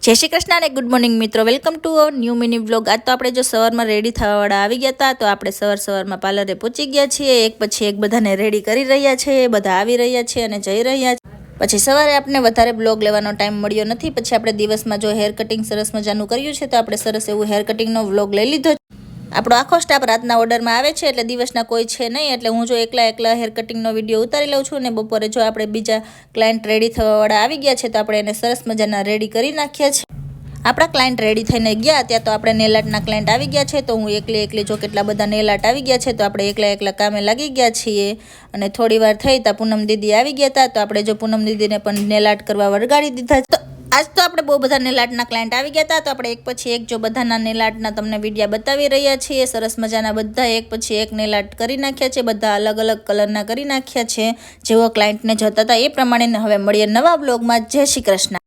जय श्री कृष्ण ने good morning मित्रों, welcome to our new mini vlog. आज तो आपणे जो सवार में रेडी थवावाळा आवी गया था, तो आपणे सवार में पार्लरे पहुंची गया छीए। एक पछी एक बधाने रेडी करी रह्या छे, बधा आवी रह्या छे अने जई रह्या छे। पछी सवारे आपने वधारे ब्लॉग लेवानो टाइम मळ्यो नथी। पछी आपणे दिवसमां जो हेर कटिंग सरस मजानुं कर्युं छे, तो आपणे सरस एवुं हेर कटिंगनो व्लॉग लई लीधो। આપણો આખો સ્ટાફ રાતના ઓર્ડરમાં આવે છે, એટલે દિવસના કોઈ છે નહીં, એટલે હું જો એકલા હેર કટિંગનો વિડીયો ઉતારી લઉં છું. અને બપોરે જો આપણે બીજા ક્લાયન્ટ રેડી થવાવાળા આવી ગયા છે, તો આપણે એને સરસ મજાના રેડી કરી નાખ્યા છે. આપણા ક્લાયન્ટ રેડી થઈને ગયા ત્યાં તો આપણે નેલ આર્ટના ક્લાયન્ટ આવી ગયા છે, તો હું એકલી જો કેટલા બધા નેલ આર્ટ આવી ગયા છે, તો આપણે એકલા કામે લાગી ગયા છીએ. અને થોડી વાર થઈ ત્યાં પૂનમ દીદી આવી ગયા હતા, તો આપણે જો પૂનમ દીદીને પણ નેલ આર્ટ કરવા વળગાડી દીધા. તો आज तो આપણે બહુ બધા નેલ આર્ટના ક્લાયન્ટ આવી ગયા હતા, તો આપણે એક પછી એક જો બધાના નેલ આર્ટના તમને વિડીયો બતાવી રહ્યા છીએ. સરસ મજાના બધા એક પછી એક નેલ આર્ટ કરી નાખ્યા છે, બધા અલગ અલગ કલરના કરી નાખ્યા છે. જેવો ક્લાયન્ટને જોતા હતા એ પ્રમાણે. હવે મળીએ નવા બ્લોગમાં. જય શ્રી કૃષ્ણ.